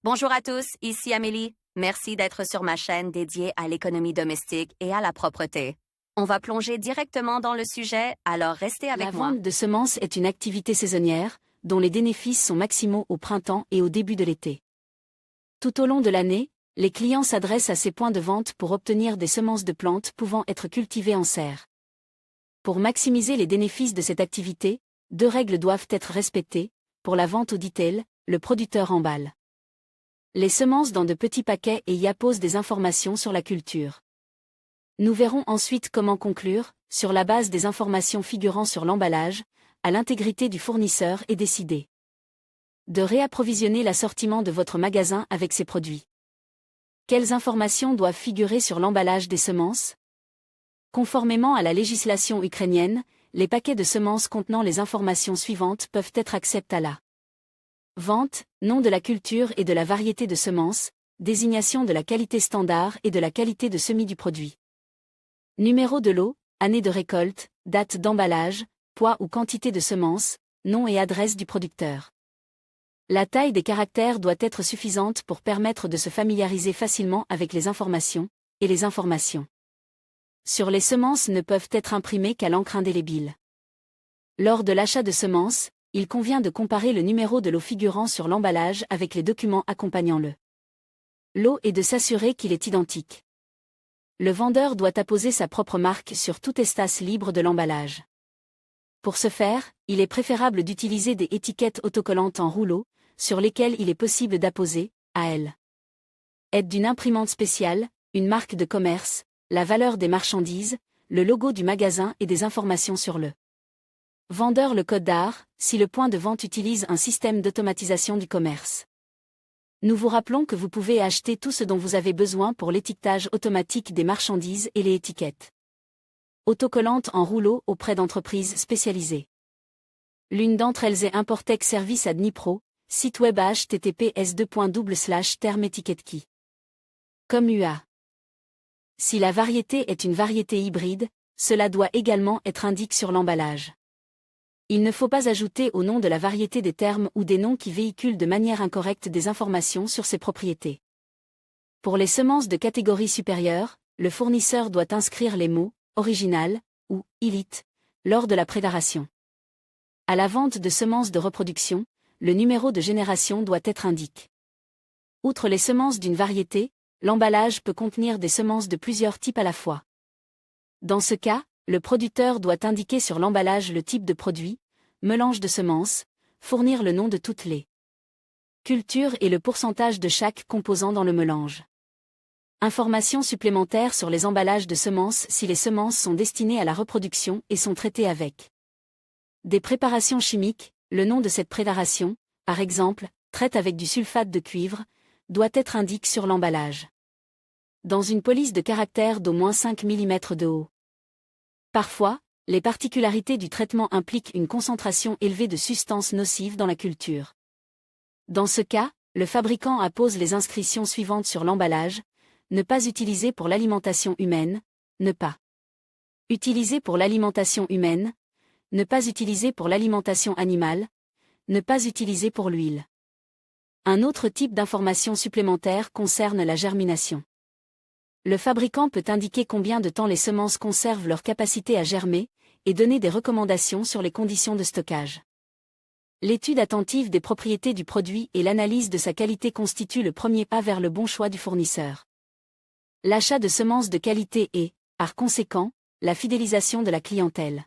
Bonjour à tous, ici Amélie. Merci d'être sur ma chaîne dédiée à l'économie domestique et à la propreté. On va plonger directement dans le sujet, alors restez avec moi. La vente de semences est une activité saisonnière, dont les bénéfices sont maximaux au printemps et au début de l'été. Tout au long de l'année, les clients s'adressent à ces points de vente pour obtenir des semences de plantes pouvant être cultivées en serre. Pour maximiser les bénéfices de cette activité, deux règles doivent être respectées. Pour la vente au detail, le producteur emballe les semences dans de petits paquets et y appose des informations sur la culture. Nous verrons ensuite comment conclure, sur la base des informations figurant sur l'emballage, à l'intégrité du fournisseur et décider de réapprovisionner l'assortiment de votre magasin avec ces produits. Quelles informations doivent figurer sur l'emballage des semences? Conformément à la législation ukrainienne, les paquets de semences contenant les informations suivantes peuvent être acceptés à la vente, nom de la culture et de la variété de semences, désignation de la qualité standard et de la qualité de semis du produit. Numéro de lot, année de récolte, date d'emballage, poids ou quantité de semences, nom et adresse du producteur. La taille des caractères doit être suffisante pour permettre de se familiariser facilement avec les informations, et les informations sur les semences ne peuvent être imprimées qu'à l'encre indélébile. Lors de l'achat de semences, il convient de comparer le numéro de lot figurant sur l'emballage avec les documents accompagnant le lot et de s'assurer qu'il est identique. Le vendeur doit apposer sa propre marque sur tout espace libre de l'emballage. Pour ce faire, il est préférable d'utiliser des étiquettes autocollantes en rouleau, sur lesquelles il est possible d'apposer, à l'aide d'une imprimante spéciale, une marque de commerce, la valeur des marchandises, le logo du magasin et des informations sur le vendeur, le code d'art, si le point de vente utilise un système d'automatisation du commerce. Nous vous rappelons que vous pouvez acheter tout ce dont vous avez besoin pour l'étiquetage automatique des marchandises et les étiquettes autocollantes en rouleau auprès d'entreprises spécialisées. L'une d'entre elles est Importec Service à Dnipro, site web https://term-etiquette-qui.com UA. Si la variété est une variété hybride, cela doit également être indiqué sur l'emballage. Il ne faut pas ajouter au nom de la variété des termes ou des noms qui véhiculent de manière incorrecte des informations sur ses propriétés. Pour les semences de catégorie supérieure, le fournisseur doit inscrire les mots « original » ou « élite » lors de la préparation. À la vente de semences de reproduction, le numéro de génération doit être indiqué. Outre les semences d'une variété, l'emballage peut contenir des semences de plusieurs types à la fois. Dans ce cas, le producteur doit indiquer sur l'emballage le type de produit, mélange de semences, fournir le nom de toutes les cultures et le pourcentage de chaque composant dans le mélange. Informations supplémentaires sur les emballages de semences si les semences sont destinées à la reproduction et sont traitées avec des préparations chimiques, le nom de cette préparation, par exemple, traite avec du sulfate de cuivre, doit être indiqué sur l'emballage. Dans une police de caractère d'au moins 5 mm de haut. Parfois, les particularités du traitement impliquent une concentration élevée de substances nocives dans la culture. Dans ce cas, le fabricant appose les inscriptions suivantes sur l'emballage: ne pas utiliser pour l'alimentation humaine, ne pas utiliser pour l'alimentation humaine, ne pas utiliser pour l'alimentation animale, ne pas utiliser pour l'huile. Un autre type d'information supplémentaire concerne la germination. Le fabricant peut indiquer combien de temps les semences conservent leur capacité à germer, et donner des recommandations sur les conditions de stockage. L'étude attentive des propriétés du produit et l'analyse de sa qualité constituent le premier pas vers le bon choix du fournisseur. L'achat de semences de qualité et, par conséquent, la fidélisation de la clientèle.